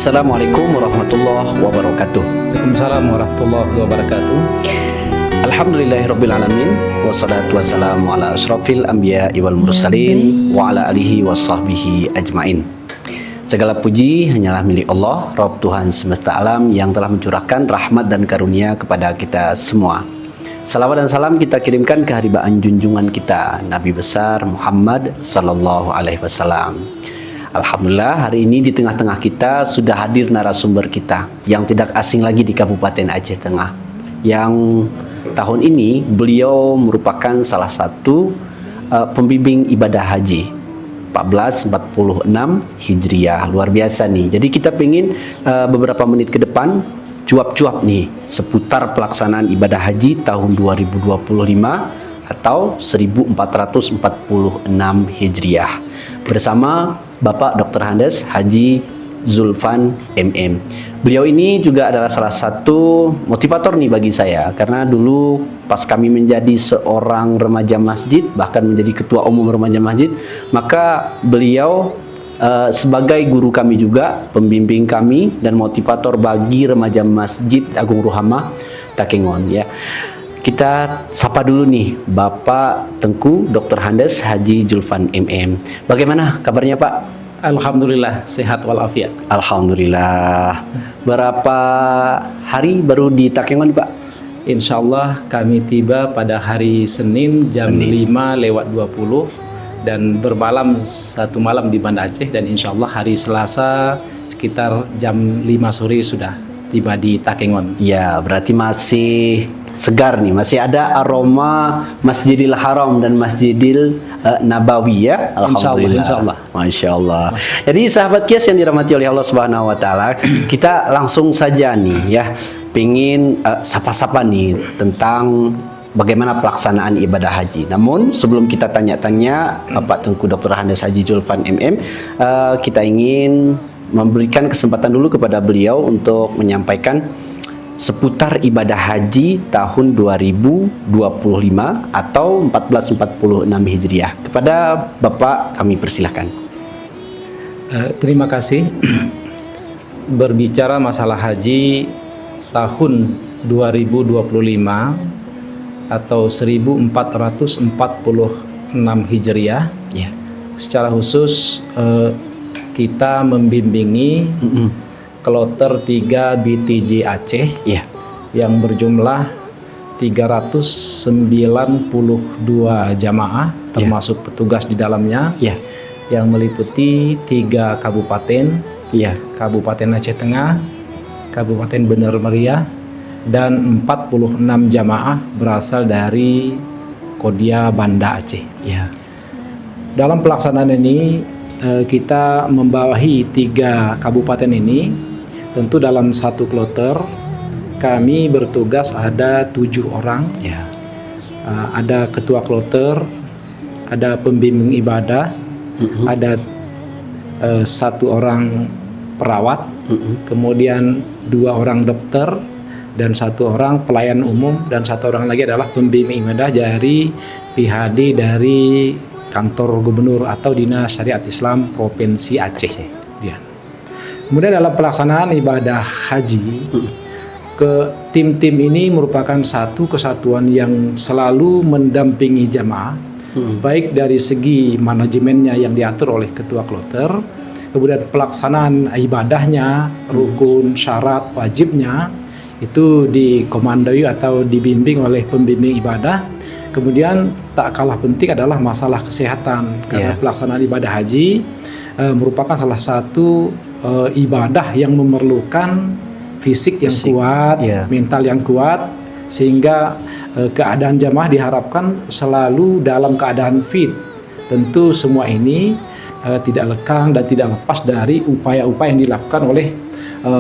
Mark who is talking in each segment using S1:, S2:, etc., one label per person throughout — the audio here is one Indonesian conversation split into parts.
S1: Assalamualaikum warahmatullahi wabarakatuh.
S2: Waalaikumsalam warahmatullahi wabarakatuh.
S1: Alhamdulillahirrabbilalamin. Wassalatu wassalamu ala asrafil anbiya wal mursalin wa ala alihi wa sahbihi ajmain. Segala puji hanyalah milik Allah, Rabb Tuhan semesta alam yang telah mencurahkan rahmat dan karunia kepada kita semua. Salawat dan salam kita kirimkan ke haribaan junjungan kita, Nabi besar Muhammad sallallahu alaihi wasallam. Alhamdulillah hari ini di tengah-tengah kita sudah hadir narasumber kita yang tidak asing lagi di Kabupaten Aceh Tengah. Yang tahun ini beliau merupakan salah satu pembimbing ibadah haji 1446 Hijriah. Luar biasa nih. Jadi kita pengen beberapa menit ke depan cuap-cuap nih seputar pelaksanaan ibadah haji tahun 2025 atau 1446 Hijriah bersama Bapak Dr. Handes Haji Zulfan MM. Beliau ini juga adalah salah satu motivator nih bagi saya, karena dulu pas kami menjadi seorang remaja masjid, bahkan menjadi ketua umum remaja masjid, maka beliau sebagai guru kami juga, pembimbing kami dan motivator bagi remaja Masjid Agung Ruhama Takengon ya. Kita sapa dulu nih Bapak Tengku Dr. Handes Haji Zulfan MM. Bagaimana kabarnya Pak?
S2: Alhamdulillah sehat walafiat.
S1: Alhamdulillah. Berapa hari baru di Takengon Pak?
S2: Insya Allah kami tiba pada hari Senin jam 5:20 dan bermalam satu malam di Banda Aceh, dan insya Allah hari Selasa sekitar jam 5 sore sudah tiba di Takengon.
S1: Ya, berarti masih segar nih, masih ada aroma Masjidil Haram dan Masjidil Nabawi ya. Alhamdulillah.
S2: Insya Allah.
S1: Masya Allah. Jadi sahabat Kias yang dirahmati oleh Allah Subhanahu Wa Taala, kita langsung saja nih ya, pingin sapa-sapa nih tentang bagaimana pelaksanaan ibadah haji. Namun sebelum kita tanya-tanya Bapak Tengku Dr. Handes Haji Zulfan MM, kita ingin memberikan kesempatan dulu kepada beliau untuk menyampaikan seputar ibadah haji tahun 2025 atau 1446 Hijriah. Kepada Bapak kami persilahkan.
S2: Terima kasih. Berbicara masalah haji tahun 2025 atau 1446 Hijriah
S1: Ya.
S2: Secara khusus kita membimbingi Kloter 3 BTJ Aceh yang berjumlah 392 jamaah termasuk petugas di dalamnya yang meliputi 3 kabupaten, Kabupaten Aceh Tengah, Kabupaten Bener Meriah, dan 46 jamaah berasal dari Kodia Banda Aceh. Dalam pelaksanaan ini kita membawahi 3 kabupaten ini. Tentu dalam satu kloter kami bertugas ada 7 orang. Ada ketua kloter, ada pembimbing ibadah, ada 1 orang perawat, kemudian 2 orang dokter, dan 1 orang pelayan umum, dan 1 orang lagi adalah pembimbing ibadah dari PHD dari Kantor Gubernur atau Dinas Syariat Islam Provinsi Aceh. Kemudian dalam pelaksanaan ibadah haji, tim-tim ini merupakan satu kesatuan yang selalu mendampingi jamaah, baik dari segi manajemennya yang diatur oleh ketua kloter, kemudian pelaksanaan ibadahnya, rukun, syarat, wajibnya itu dikomandoi atau dibimbing oleh pembimbing ibadah. Kemudian tak kalah penting adalah masalah kesehatan, karena pelaksanaan ibadah haji merupakan salah satu ibadah yang memerlukan fisik yang kuat, mental yang kuat, sehingga keadaan jamaah diharapkan selalu dalam keadaan fit. Tentu semua ini tidak lekang dan tidak lepas dari upaya-upaya yang dilakukan oleh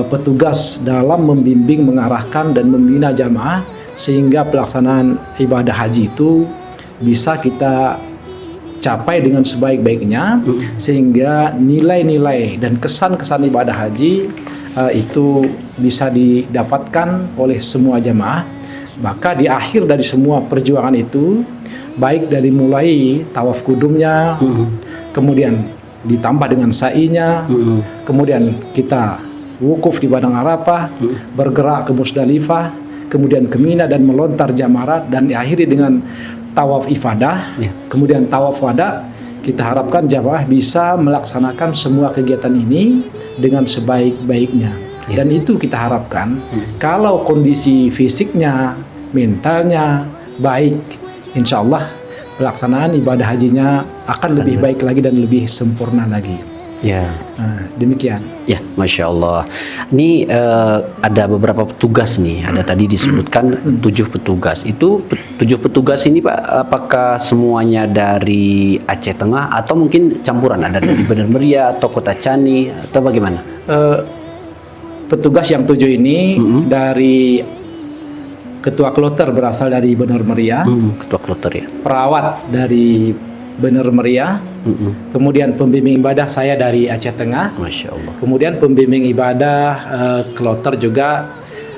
S2: petugas dalam membimbing, mengarahkan, dan membina jamaah sehingga pelaksanaan ibadah haji itu bisa kita capai dengan sebaik-baiknya, sehingga nilai-nilai dan kesan-kesan ibadah haji itu bisa didapatkan oleh semua jamaah. Maka di akhir dari semua perjuangan itu, baik dari mulai tawaf kudumnya, kemudian ditambah dengan sa'inya, kemudian kita wukuf di Padang Arafah, bergerak ke Musdalifah, kemudian ke Mina dan melontar jamarat, dan diakhiri dengan tawaf ifadah, kemudian tawaf wada. Kita harapkan jamaah bisa melaksanakan semua kegiatan ini dengan sebaik-baiknya. Dan itu kita harapkan kalau kondisi fisiknya, mentalnya baik, insya Allah pelaksanaan ibadah hajinya akan lebih baik lagi dan lebih sempurna lagi.
S1: Ya.
S2: Demikian.
S1: Ya, Masya Allah. Ini ada beberapa petugas nih. Ada tadi disebutkan 7 petugas. Itu 7 petugas ini Pak, apakah semuanya dari Aceh Tengah atau mungkin campuran? Ada dari Bener Meriah atau Kota Cani atau bagaimana?
S2: Petugas yang 7 ini dari Ketua Kloter berasal dari Bener Meriah.
S1: Ketua Kloter ya.
S2: Perawat dari Bener Meriah. Kemudian pembimbing ibadah saya dari Aceh Tengah.
S1: Masya Allah.
S2: Kemudian pembimbing ibadah Kloter juga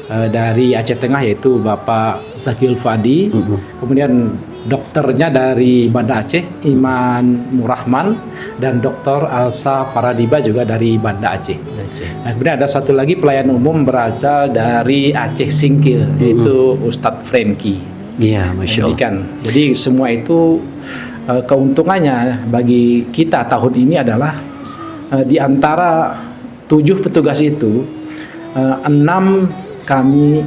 S2: dari Aceh Tengah, yaitu Bapak Zakil Fadi. Kemudian dokternya dari Banda Aceh, Iman Murahman, dan Dr. Alsa Faradiba juga dari Banda Aceh. Nah, kemudian ada satu lagi pelayan umum berasal dari Aceh Singkil, yaitu Ustadz Franky.
S1: Iya, Masya Allah.
S2: Jadi semua itu keuntungannya bagi kita tahun ini adalah di antara 7 petugas itu 6 kami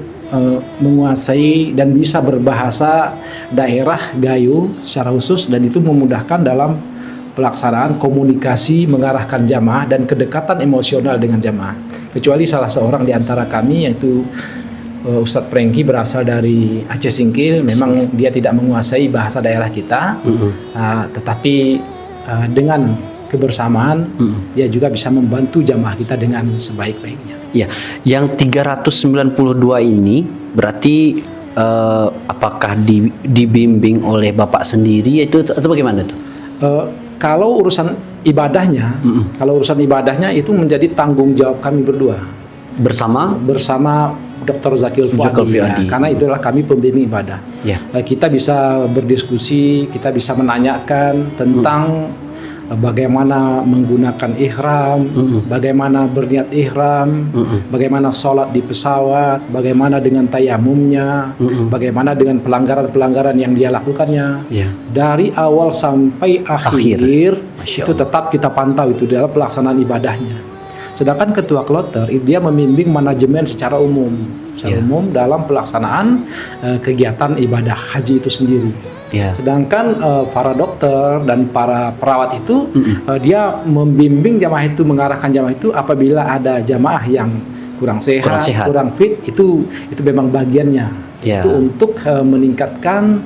S2: menguasai dan bisa berbahasa daerah Gayo secara khusus, dan itu memudahkan dalam pelaksanaan komunikasi, mengarahkan jamaah dan kedekatan emosional dengan jamaah. Kecuali salah seorang di antara kami, yaitu Ustadz Franky berasal dari Aceh Singkil, memang dia tidak menguasai bahasa daerah kita, tetapi dengan kebersamaan dia juga bisa membantu jamaah kita dengan sebaik-baiknya.
S1: Ya, yang 392 ini berarti apakah dibimbing oleh Bapak sendiri itu atau bagaimana tuh?
S2: Kalau urusan ibadahnya, itu menjadi tanggung jawab kami berdua bersama Dr. Zakil Fuadi, karena itulah kami pembimbing ibadah. Kita bisa berdiskusi, kita bisa menanyakan tentang bagaimana menggunakan ihram, bagaimana berniat ihram, bagaimana sholat di pesawat, bagaimana dengan tayamumnya, bagaimana dengan pelanggaran-pelanggaran yang dia lakukannya. Dari awal sampai akhir itu tetap kita pantau itu dalam pelaksanaan ibadahnya. Sedangkan Ketua Kloter dia membimbing manajemen secara umum dalam pelaksanaan kegiatan ibadah haji itu sendiri. Sedangkan para dokter dan para perawat itu dia membimbing jamaah itu, mengarahkan jamaah itu apabila ada jamaah yang kurang sehat, kurang fit, itu memang bagiannya. Itu untuk meningkatkan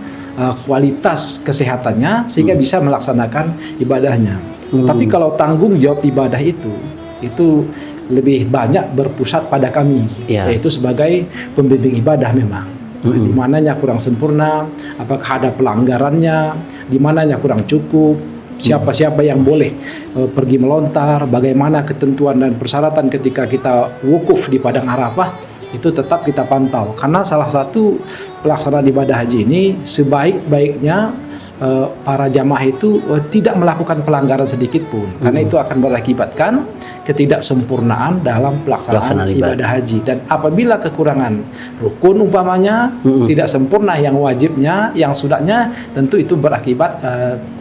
S2: kualitas kesehatannya sehingga bisa melaksanakan ibadahnya. Tapi kalau tanggung jawab ibadah itu lebih banyak berpusat pada kami, yaitu sebagai pembimbing ibadah memang. Di mananya kurang sempurna, apakah ada pelanggarannya, di mananya kurang cukup, siapa-siapa yang boleh pergi melontar, bagaimana ketentuan dan persyaratan ketika kita wukuf di Padang Arafah, itu tetap kita pantau. Karena salah satu pelaksanaan ibadah haji ini sebaik-baiknya para jamaah itu tidak melakukan pelanggaran sedikit pun, karena itu akan berakibatkan ketidaksempurnaan dalam pelaksanaan ibadah haji. Dan apabila kekurangan rukun umpamanya tidak sempurna, yang wajibnya, yang sunatnya, tentu itu berakibat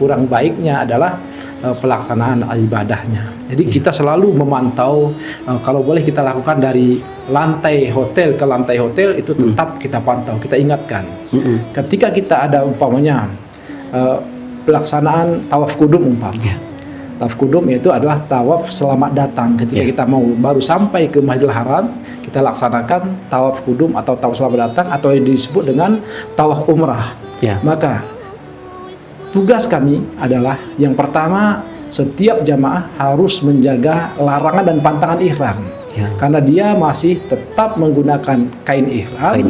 S2: kurang baiknya adalah pelaksanaan ibadahnya. Jadi kita selalu memantau, kalau boleh kita lakukan dari lantai hotel ke lantai hotel, itu tetap kita pantau, kita ingatkan. Ketika kita ada umpamanya pelaksanaan tawaf kudum tawaf kudum itu adalah tawaf selamat datang. Ketika kita mau baru sampai ke Masjidil Haram, kita laksanakan tawaf kudum atau tawaf selamat datang, atau yang disebut dengan tawaf umrah. Maka tugas kami adalah yang pertama, setiap jamaah harus menjaga larangan dan pantangan ihram. Karena dia masih tetap menggunakan kain ihram.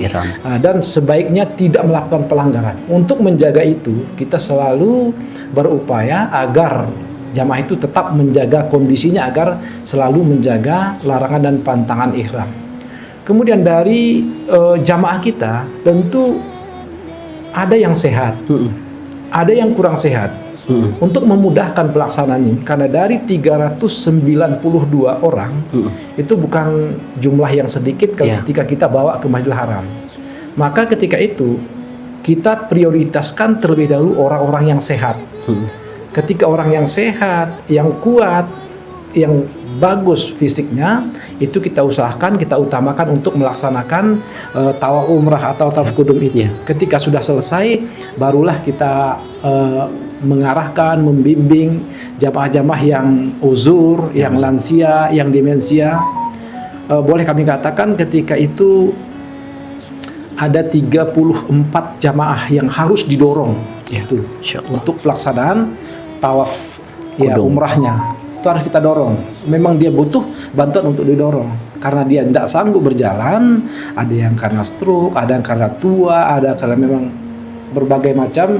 S2: Dan sebaiknya tidak melakukan pelanggaran. Untuk menjaga itu, kita selalu berupaya agar jamaah itu tetap menjaga kondisinya, agar selalu menjaga larangan dan pantangan ihram. Kemudian dari jamaah kita tentu ada yang sehat, ada yang kurang sehat. untuk memudahkan pelaksanaan ini, karena dari 392 orang itu bukan jumlah yang sedikit ketika kita bawa ke Masjidil Haram. Maka ketika itu kita prioritaskan terlebih dahulu orang-orang yang sehat. Ketika orang yang sehat, yang kuat, yang bagus fisiknya, itu kita usahakan, kita utamakan untuk melaksanakan tawaf umrah atau tawaf kudum itu. Ketika sudah selesai, barulah kita mengarahkan, membimbing jamaah-jamaah yang uzur, yang lansia, yang demensia. Boleh kami katakan ketika itu ada 34 jamaah yang harus didorong itu untuk pelaksanaan tawaf umrahnya. Itu harus kita dorong. Memang dia butuh bantuan untuk didorong karena dia tidak sanggup berjalan. Ada yang karena stroke, ada yang karena tua, ada karena memang berbagai macam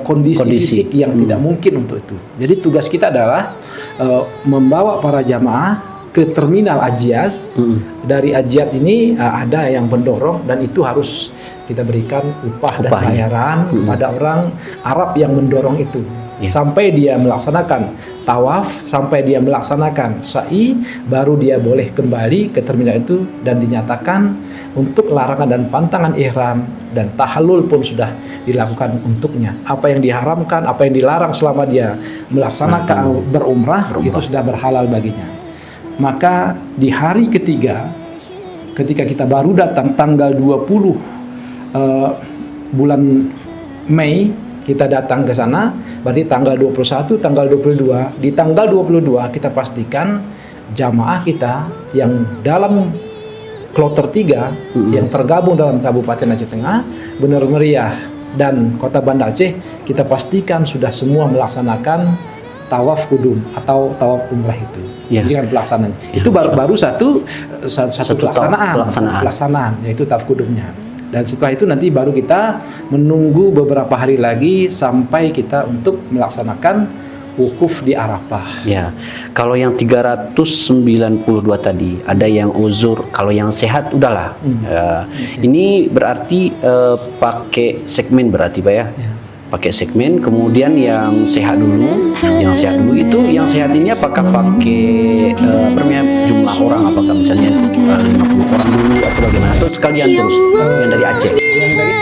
S2: kondisi fisik yang tidak mungkin untuk itu. Jadi tugas kita adalah membawa para jamaah ke terminal Ajiaz. Dari Ajiaz ini ada yang mendorong, dan itu harus kita berikan upah dan bayaran kepada orang Arab yang mendorong itu. Sampai dia melaksanakan tawaf, sampai dia melaksanakan sa'i, baru dia boleh kembali ke terminal itu dan dinyatakan untuk larangan dan pantangan ihram dan tahallul pun sudah dilakukan untuknya. Apa yang diharamkan, apa yang dilarang selama dia melaksanakan berumrah itu sudah berhalal baginya. Maka di hari ketiga, ketika kita baru datang tanggal 20 bulan Mei, kita datang ke sana, berarti tanggal 21, tanggal 22. Di tanggal 22 kita pastikan jamaah kita yang dalam kloter 3 yang tergabung dalam Kabupaten Aceh Tengah, Bener Meriah dan Kota Banda Aceh, kita pastikan sudah semua melaksanakan tawaf kudum atau tawaf umrah itu. Jadi kan pelaksanaan. Itu baru satu pelaksanaan, yaitu tawaf kudumnya. Dan setelah itu nanti baru kita menunggu beberapa hari lagi sampai kita untuk melaksanakan wukuf di Arafah.
S1: Ya, kalau yang 392 tadi ada yang uzur, kalau yang sehat udahlah. Ini berarti pakai segmen berarti Pak ya? Pakai segmen, kemudian yang sehat dulu, itu yang sehat ini apakah pakai jumlah orang, apakah misalnya 50 orang dulu atau bagaimana, atau sekalian terus yang dari Aceh?
S2: Yang dari